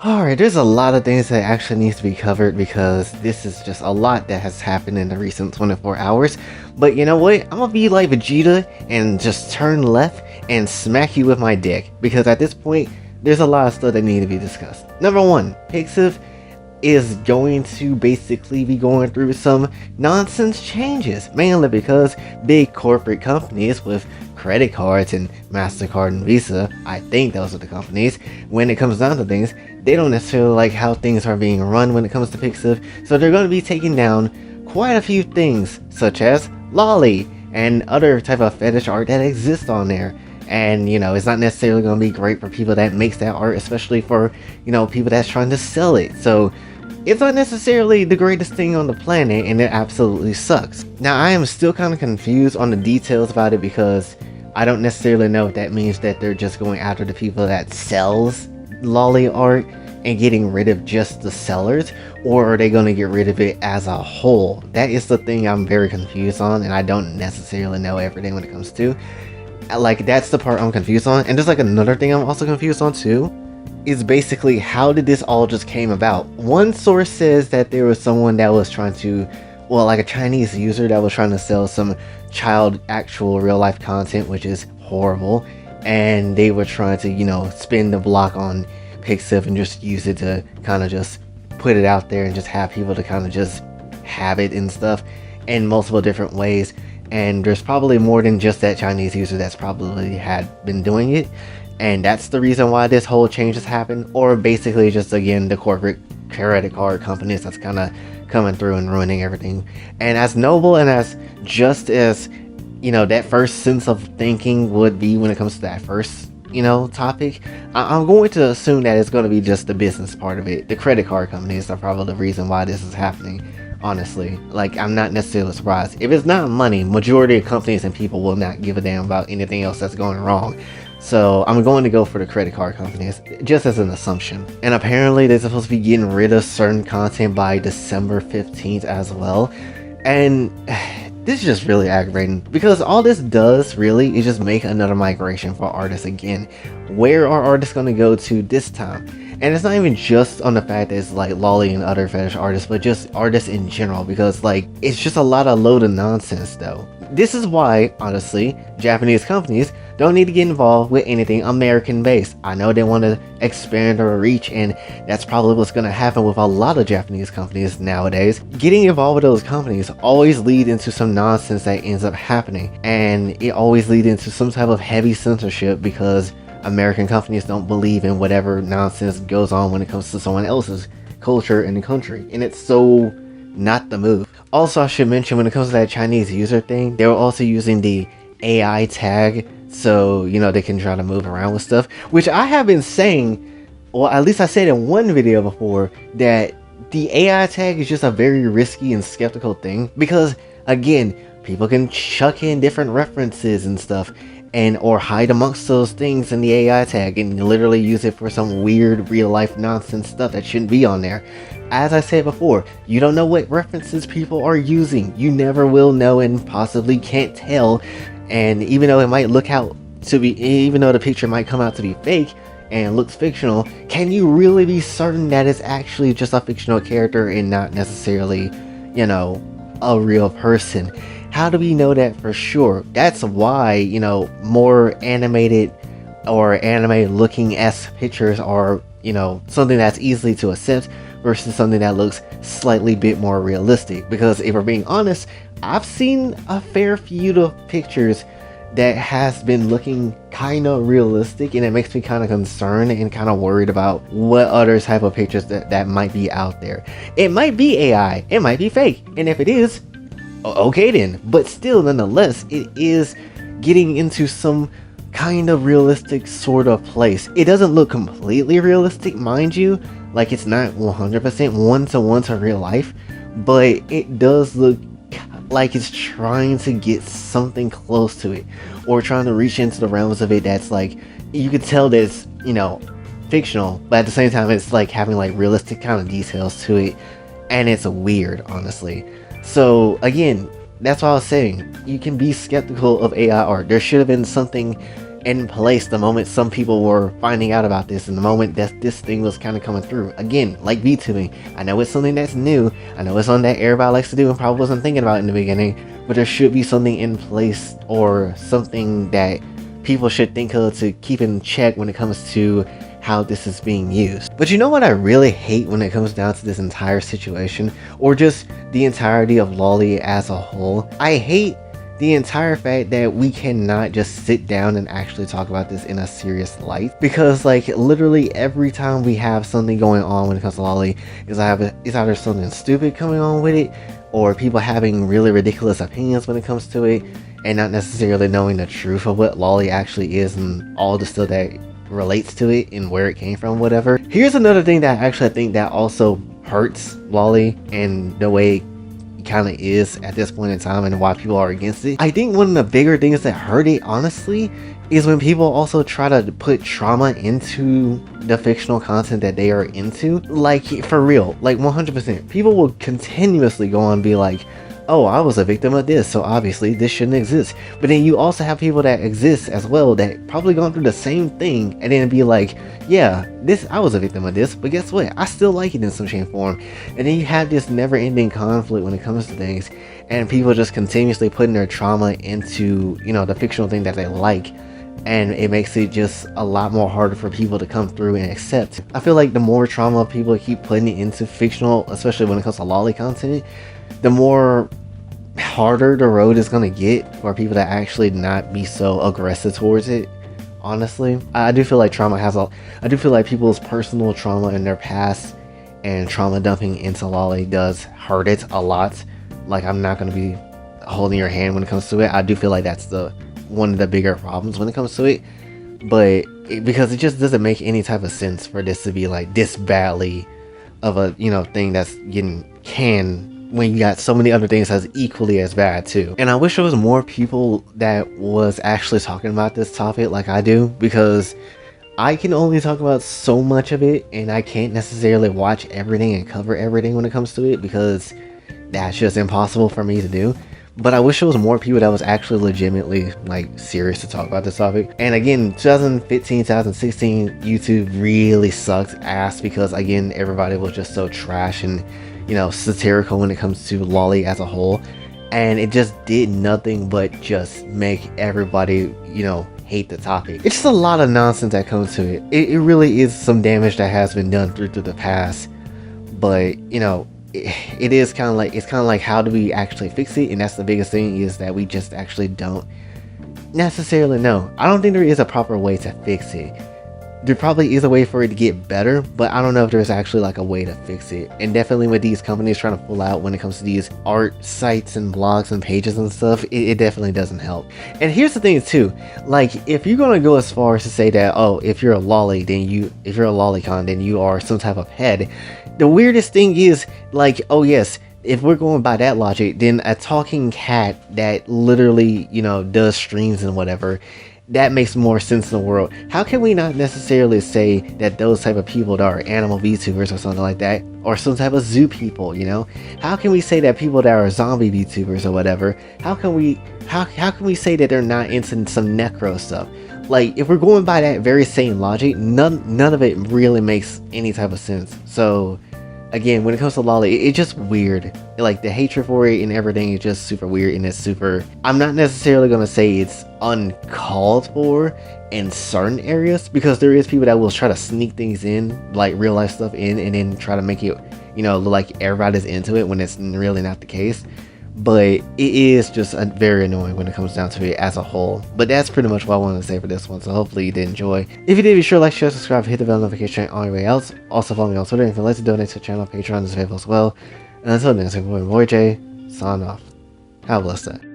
Alright, there's a lot of things that actually needs to be covered because this is just a lot that has happened in the recent 24 hours. But you know what? I'm gonna be like Vegeta and just turn left and smack you with my dick. Because at this point, there's a lot of stuff that need to be discussed. Number one, Pixv is going to basically be going through some nonsense changes, mainly because big corporate companies with credit cards and MasterCard and Visa, I think those are the companies, when it comes down to things, they don't necessarily like how things are being run when it comes to Pixv, so they're going to be taking down quite a few things, such as Lolly and other type of fetish art that exists on there. And you know, it's not necessarily going to be great for people that makes that art, especially for, you know, people that's trying to sell it. So it's not necessarily the greatest thing on the planet, and it absolutely sucks. Now, I am still kind of confused on the details about it because I don't necessarily know if that means that they're just going after the people that sells lolly art and getting rid of just the sellers, or are they going to get rid of it as a whole? That is the thing I'm very confused on, and I don't necessarily know everything when it comes to. Like, that's the part I'm confused on. And there's like another thing I'm also confused on too, is basically how did this all just came about. One source says that there was someone that was trying to, well, like a Chinese user that was trying to sell some child actual real life content, which is horrible, and they were trying to, you know, spin the block on Pixv and just use it to kind of just put it out there and just have people to kind of just have it and stuff in multiple different ways. And there's probably more than just that Chinese user that's probably had been doing it, and that's the reason why this whole change has happened. Or basically just, again, the corporate credit card companies that's kind of coming through and ruining everything. And as noble and as just as, you know, that first sense of thinking would be when it comes to that first, you know, topic, I'm going to assume that it's going to be just the business part of it. The credit card companies are probably the reason why this is happening. Honestly, like, I'm not necessarily surprised. If it's not money, majority of companies and people will not give a damn about anything else that's going wrong. So I'm going to go for the credit card companies, just as an assumption. And apparently they're supposed to be getting rid of certain content by December 15th as well. And this is just really aggravating, because all this does really is just make another migration for artists again. Where are artists going to go to this time? And it's not even just on the fact that it's like Lolly and other fetish artists, but just artists in general, because like, it's just a lot of load of nonsense though. This is why, honestly, Japanese companies don't need to get involved with anything American based. I know they want to expand their reach, and that's probably what's going to happen with a lot of Japanese companies nowadays. Getting involved with those companies always lead into some nonsense that ends up happening, and it always leads into some type of heavy censorship because American companies don't believe in whatever nonsense goes on when it comes to someone else's culture in the country, and it's so not the move. Also, I should mention, when it comes to that Chinese user thing, they were also using the AI tag, so, you know, they can try to move around with stuff, which I have been saying, or at least I said in one video before, that the AI tag is just a very risky and skeptical thing, because again, people can chuck in different references and stuff, and or hide amongst those things in the AI tag and literally use it for some weird real life nonsense stuff that shouldn't be on there. As I said before, you don't know what references people are using. You never will know, and possibly can't tell. And even though it might look out to be, even though the picture might come out to be fake and looks fictional, can you really be certain that it's actually just a fictional character and not necessarily, you know, a real person? How do we know that for sure? That's why, you know, more animated or anime looking esque pictures are, you know, something that's easily to accept versus something that looks slightly bit more realistic. Because if we're being honest, I've seen a fair few of pictures that has been looking kind of realistic, and it makes me kind of concerned and kind of worried about what other type of pictures that might be out there. It might be AI, it might be fake, and if it is, okay then, but still, nonetheless, it is getting into some kind of realistic sort of place. It doesn't look completely realistic, mind you, like it's not 100% one-to-one to real life, but it does look like it's trying to get something close to it, or trying to reach into the realms of it that's like, you could tell that it's, you know, fictional, but at the same time it's like having like realistic kind of details to it, and it's weird, honestly. So again, that's what I was saying, you can be skeptical of AI art. There should have been something in place the moment some people were finding out about this, and the moment that this thing was kind of coming through. Again, like VTubing, I know it's something that's new, I know it's something that everybody likes to do and probably wasn't thinking about in the beginning, but there should be something in place or something that people should think of to keep in check when it comes to how this is being used. But you know what I really hate when it comes down to this entire situation, or just the entirety of Lolly as a whole? I hate the entire fact that we cannot just sit down and actually talk about this in a serious light, because like literally every time we have something going on when it comes to Lolly, is either something stupid coming on with it, or people having really ridiculous opinions when it comes to it, and not necessarily knowing the truth of what Lolly actually is and all the stuff that relates to it and where it came from, whatever. Here's another thing that I think that also hurts Lolly and the way it kind of is at this point in time and why people are against it. I think one of the bigger things that hurt it, honestly, is when people also try to put trauma into the fictional content that they are into. Like, for real, like 100%. People will continuously go on and be like, oh, I was a victim of this, so obviously this shouldn't exist. But then you also have people that exist as well that probably gone through the same thing, and then be like, yeah, I was a victim of this, but guess what? I still like it in some shape form. And then you have this never-ending conflict when it comes to things, and people just continuously putting their trauma into, you know, the fictional thing that they like. And it makes it just a lot more harder for people to come through and accept. I feel like the more trauma people keep putting into fictional, especially when it comes to Lolly content, the more harder the road is going to get for people to actually not be so aggressive towards it. Honestly, I do feel like I do feel like people's personal trauma in their past and trauma dumping into Lolly does hurt it a lot. Like, I'm not going to be holding your hand when it comes to it. I do feel like that's one of the bigger problems when it comes to it, but because it just doesn't make any type of sense for this to be like this badly of a, you know, thing that's getting canned when you got so many other things that's equally as bad too. And I wish there was more people that was actually talking about this topic like I do, because I can only talk about so much of it, and I can't necessarily watch everything and cover everything when it comes to it, because that's just impossible for me to do. But I wish there was more people that was actually legitimately like serious to talk about this topic. And again, 2015, 2016, YouTube really sucked ass, because again, everybody was just so trash and, you know, satirical when it comes to Lolly as a whole. And it just did nothing but just make everybody, you know, hate the topic. It's just a lot of nonsense that comes to it. It really is some damage that has been done through the past. But, you know, it is kind of like how do we actually fix it? And that's the biggest thing, is that we just actually don't necessarily know. I don't think there is a proper way to fix it. There probably is a way for it to get better, but I don't know if there's actually like a way to fix it. And definitely with these companies trying to pull out when it comes to these art sites and blogs and pages and stuff, it definitely doesn't help. And here's the thing too, like if you're gonna go as far as to say that, oh, if you're a lolly, if you're a lolicon, then you are some type of head. The weirdest thing is, like, oh yes, if we're going by that logic, then a talking cat that literally, you know, does streams and whatever, that makes more sense in the world. How can we not necessarily say that those type of people that are animal VTubers or something like that, or some type of zoo people, you know? How can we say that people that are zombie VTubers or whatever, how can we say that they're not into some necro stuff? Like, if we're going by that very same logic, none of it really makes any type of sense. So again, when it comes to Lolly, it's just weird. Like, the hatred for it and everything is just super weird, and it's super, I'm not necessarily gonna say it's uncalled for in certain areas, because there is people that will try to sneak things in, like real life stuff in, and then try to make it, you know, look like everybody's into it when it's really not the case. But it is just very annoying when it comes down to it as a whole. But that's pretty much what I wanted to say for this one, so hopefully you did enjoy. If you did, be sure to like, share, subscribe, hit the bell notification on your way else. Also follow me on Twitter, and if you'd like to donate to the channel, Patreon is available as well. And until next time, boy Jay, sign off. Have a blessed day.